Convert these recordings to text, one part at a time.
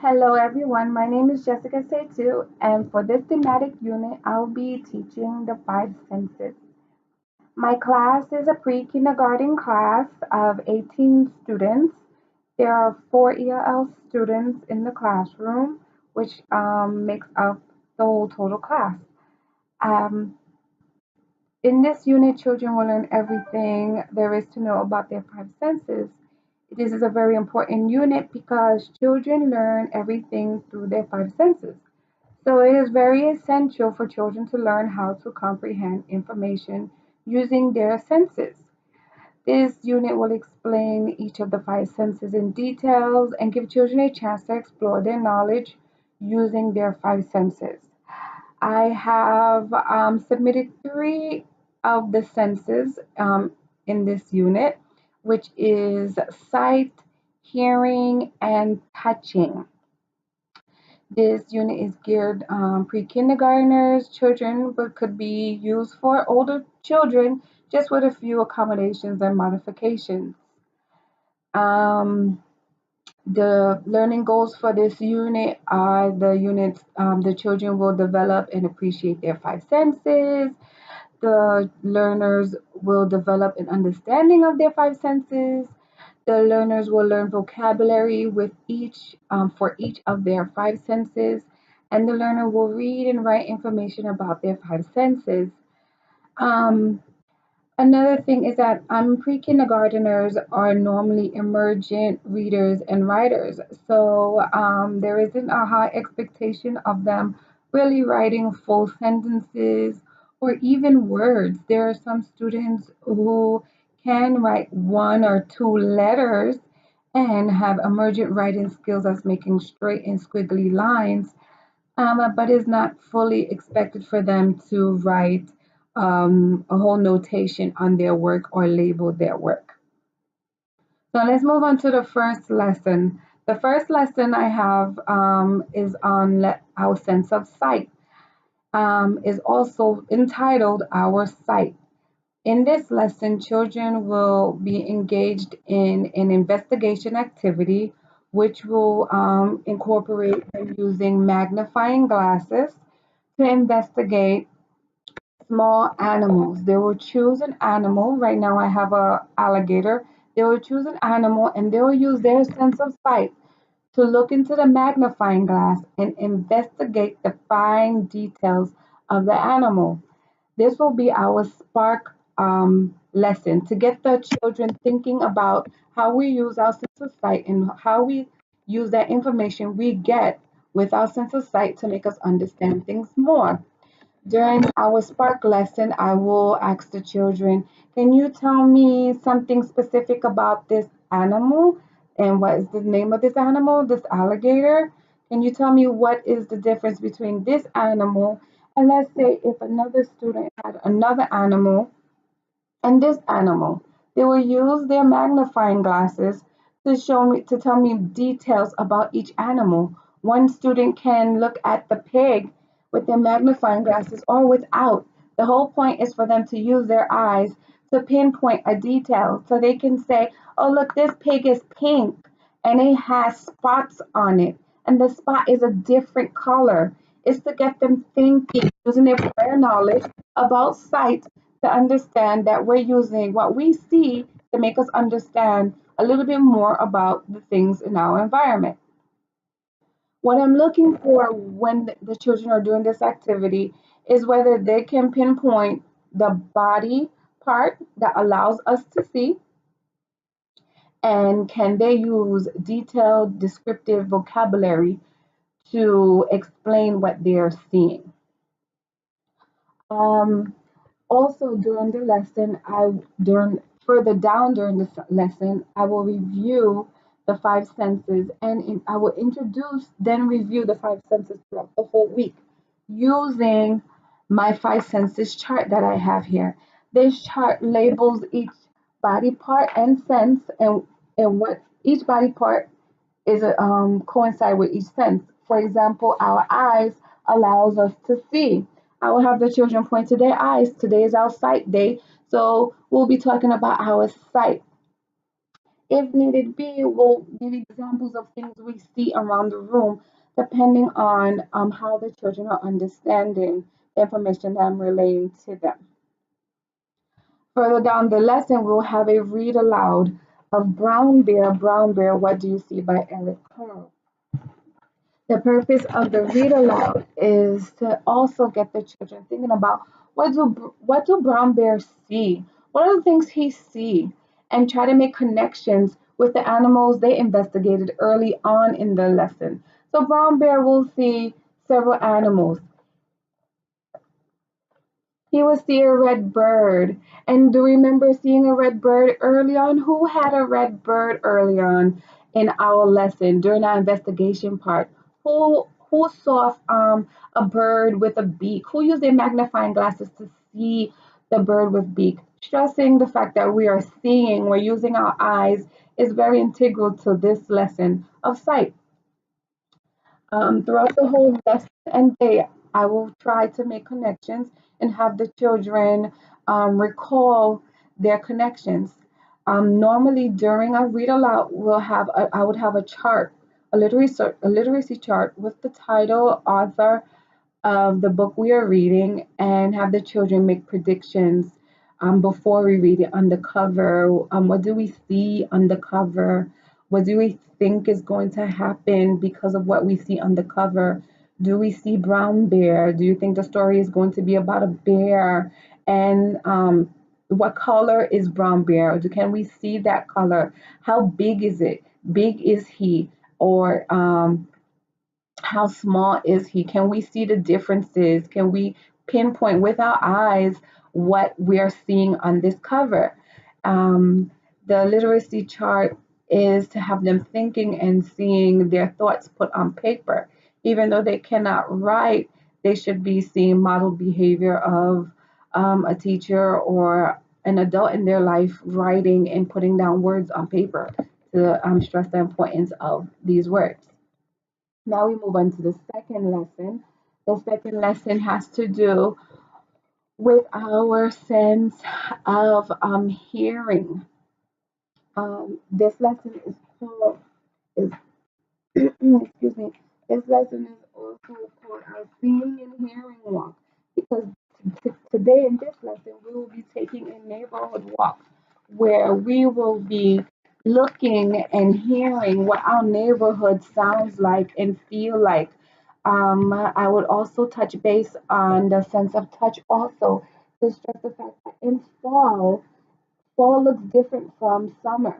Hello everyone, my name is Jessica Seitu, and for this thematic unit, I'll be teaching the five senses. My class is a pre-kindergarten class of 18 students. There are 4 ELL students in the classroom, which makes up the whole total class. Um, in this unit, children will learn everything there is to know about their five senses. This is a very important unit because children learn everything through their five senses. So it is very essential for children to learn how to comprehend information using their senses. This unit will explain each of the five senses in details and give children a chance to explore their knowledge using their five senses. I have submitted three of the senses in this unit, which is sight, hearing, and touching. This unit is geared pre-kindergartners, children, but could be used for older children, just with a few accommodations and modifications. Um, the learning goals for this unit are the children will develop and appreciate their five senses. The learners will develop an understanding of their five senses. The learners will learn vocabulary with each for each of their five senses, and the learner will read and write information about their five senses. Um, Another thing is that pre-kindergarteners are normally emergent readers and writers, so there isn't a high expectation of them really writing full sentences or even words. There are some students who can write one or two letters and have emergent writing skills as making straight and squiggly lines, but it's not fully expected for them to write a whole notation on their work or label their work. So let's move on to the first lesson. The first lesson I have is on our sense of sight, is also entitled Our Sight. In this lesson, children will be engaged in an investigation activity, which will incorporate them using magnifying glasses to investigate small animals. They will choose an animal. Right now, I have a alligator. They will choose an animal and they will use their sense of sight to look into the magnifying glass and investigate the fine details of the animal. This will be our spark lesson to get the children thinking about how we use our sense of sight and how we use that information we get with our sense of sight to make us understand things more. During our spark lesson, I will ask the children, can you tell me something specific about this animal? And what is the name of this animal, this alligator? Can you tell me what is the difference between this animal? And let's say if another student had another animal and this animal, they will use their magnifying glasses to tell me details about each animal. One student can look at the pig with their magnifying glasses or without. The whole point is for them to use their eyes to pinpoint a detail so they can say, oh, look, this pig is pink and it has spots on it, and the spot is a different color. It's to get them thinking, using their prior knowledge about sight to understand that we're using what we see to make us understand a little bit more about the things in our environment. What I'm looking for when the children are doing this activity is whether they can pinpoint the body part that allows us to see, and can they use detailed descriptive vocabulary to explain what they're seeing. Um, Also, during the lesson, during further down during the lesson, I will review the five senses, and I will introduce, then review the five senses throughout the whole week using my five senses chart that I have here. This chart labels each body part and sense, and what each body part is coincide with each sense. For example, our eyes allows us to see. I will have the children point to their eyes. Today is our sight day, so we'll be talking about our sight. if needed be, we'll give examples of things we see around the room, depending on how the children are understanding the information that I'm relaying to them. Further down the lesson, we'll have a read aloud of Brown Bear, What Do You See by Eric Carle. The purpose of the read aloud is to also get the children thinking about what do brown bears see? What are the things he see? And try to make connections with the animals they investigated early on in the lesson. So brown bear will see several animals. He will see a red bird. And do you remember seeing a red bird early on? Who had a red bird early on in our lesson during our investigation part? Who saw a bird with a beak? Who used their magnifying glasses to see the bird with beak? Stressing the fact that we are seeing, we're using our eyes is very integral to this lesson of sight. Throughout the whole lesson and day, I will try to make connections and have the children recall their connections. Normally, during a read aloud, I would have a chart, a literacy chart with the title, author of the book we are reading, and have the children make predictions before we read it on the cover. What do we see on the cover? What do we think is going to happen because of what we see on the cover? Do we see brown bear? Do you think the story is going to be about a bear? And what color is brown bear? Can we see that color? How big is it? Big is he? Or how small is he? Can we see the differences? Can we pinpoint with our eyes what we're seeing on this cover? The literacy chart is to have them thinking and seeing their thoughts put on paper. Even though they cannot write, they should be seeing model behavior of a teacher or an adult in their life writing and putting down words on paper to stress the importance of these words. Now we move on to the second lesson. The second lesson has to do with our sense of hearing. This lesson is called is excuse me. This lesson is also called our seeing and hearing walk because today in this lesson we will be taking a neighborhood walk where we will be looking and hearing what our neighborhood sounds like and feel like. I would also touch base on the sense of touch also to stress the fact that in fall looks different from summer.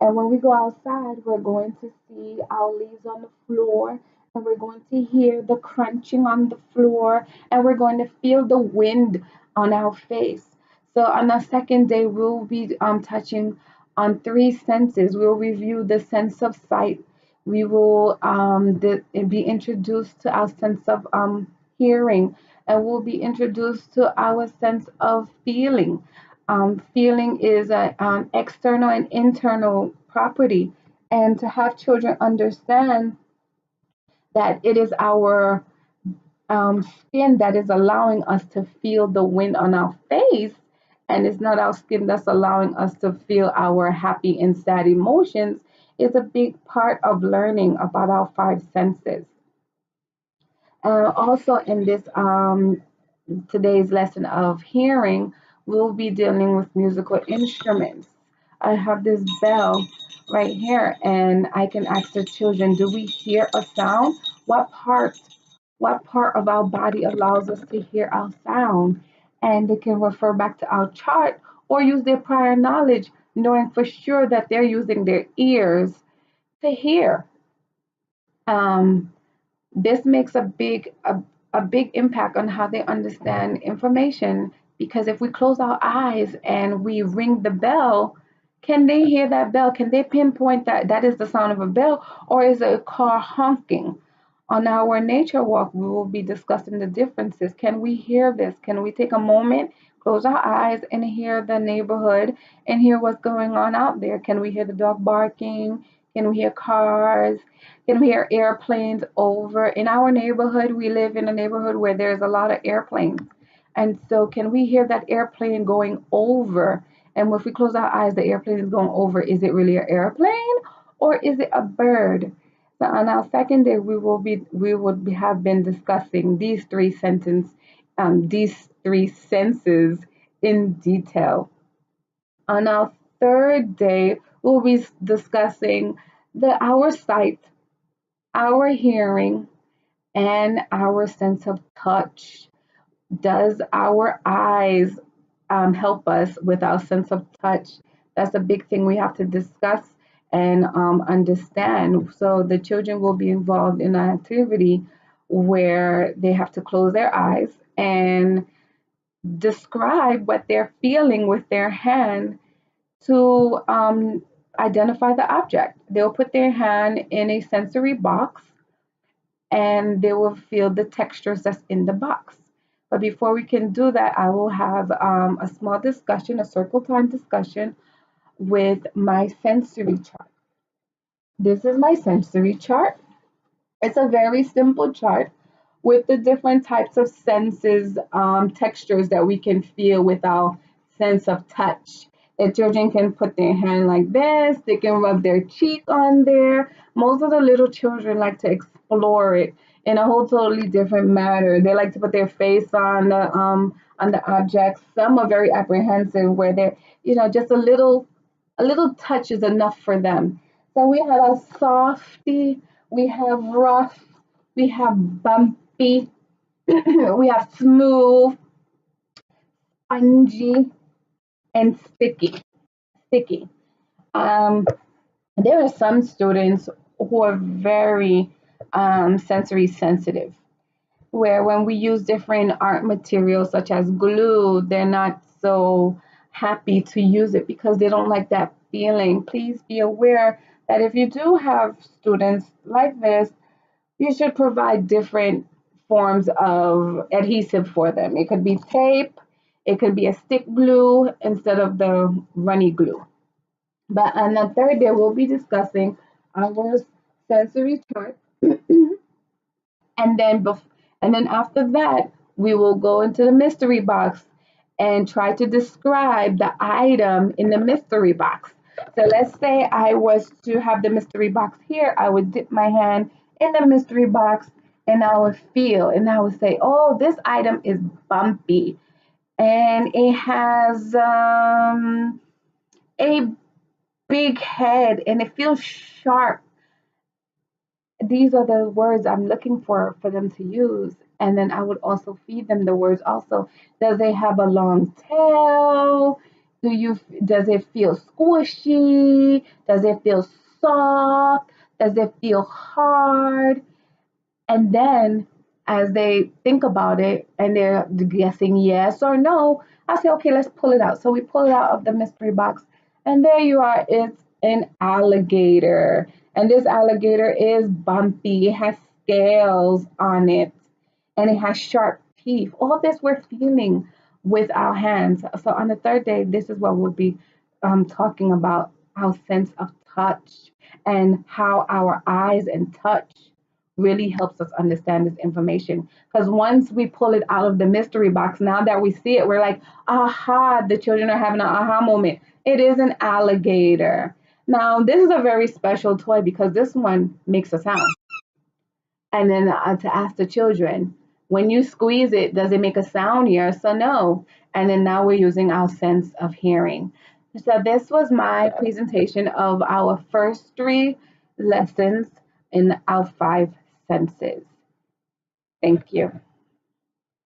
And when we go outside, we're going to see our leaves on the floor, and we're going to hear the crunching on the floor, and we're going to feel the wind on our face. So on the second day, we'll be touching on three senses. We'll review the sense of sight. We will be introduced to our sense of hearing, and we'll be introduced to our sense of feeling. Feeling is an external and internal property, and to have children understand that it is our skin that is allowing us to feel the wind on our face, and it's not our skin that's allowing us to feel our happy and sad emotions, is a big part of learning about our five senses. Also, in this today's lesson of hearing, we'll be dealing with musical instruments. I have this bell right here, and I can ask the children, do we hear a sound? What part of our body allows us to hear our sound? And they can refer back to our chart or use their prior knowledge, knowing for sure that they're using their ears to hear. Um, this makes a big impact on how they understand information because if we close our eyes and we ring the bell, can they hear that bell? Can they pinpoint that that is the sound of a bell or is it a car honking? On our nature walk, we will be discussing the differences. Can we hear this? Can we take a moment, close our eyes, and hear the neighborhood and hear what's going on out there? Can we hear the dog barking? Can we hear cars? Can we hear airplanes over? In our neighborhood, we live in a neighborhood where there's a lot of airplanes. And so, can we hear that airplane going over? And if we close our eyes, the airplane is going over. Is it really an airplane or is it a bird? So on our second day, have been discussing these three senses in detail. On our third day, we'll be discussing our sight, our hearing, and our sense of touch. Does our eyes help us with our sense of touch? That's a big thing we have to discuss and understand. So the children will be involved in an activity where they have to close their eyes and describe what they're feeling with their hand to identify the object. They'll put their hand in a sensory box and they will feel the textures that's in the box. But before we can do that, I will have a small discussion, a circle time discussion with my sensory chart. This is my sensory chart. It's a very simple chart with the different types of senses, textures that we can feel with our sense of touch. The children can put their hand like this, they can rub their cheek on there. Most of the little children like to explore it in a whole totally different manner. They like to put their face on the objects. Some are very apprehensive where they're, just a little touch is enough for them. So we have a softy, we have rough, we have bumpy, we have smooth, spongy, and sticky. Sticky. Um, there are some students who are very sensory sensitive, where when we use different art materials such as glue, they're not so happy to use it because they don't like that feeling. Please be aware that if you do have students like this, you should provide different forms of adhesive for them. It could be tape, it could be a stick glue instead of the runny glue. But on the third day, we'll be discussing our sensory chart. And then after that, we will go into the mystery box and try to describe the item in the mystery box. So let's say I was to have the mystery box here, I would dip my hand in the mystery box and I would feel and I would say, oh, this item is bumpy and it has a big head and it feels sharp. These are the words I'm looking for them to use. And then I would also feed them the words also. Does it have a long tail? Does it feel squishy? Does it feel soft? Does it feel hard? And then as they think about it and they're guessing yes or no, I say, okay, let's pull it out. So we pull it out of the mystery box. And there you are. It's an alligator. And this alligator is bumpy. It has scales on it. And it has sharp teeth. All this we're feeling with our hands. So on the third day, this is what we'll be talking about, our sense of touch and how our eyes and touch really helps us understand this information. Because once we pull it out of the mystery box, now that we see it, we're like, aha, the children are having an aha moment. It is an alligator. Now, this is a very special toy because this one makes a sound. And then to ask the children, when you squeeze it, does it make a sound? Yes or no? And then now we're using our sense of hearing. So this was my presentation of our first three lessons in our five senses. Thank you.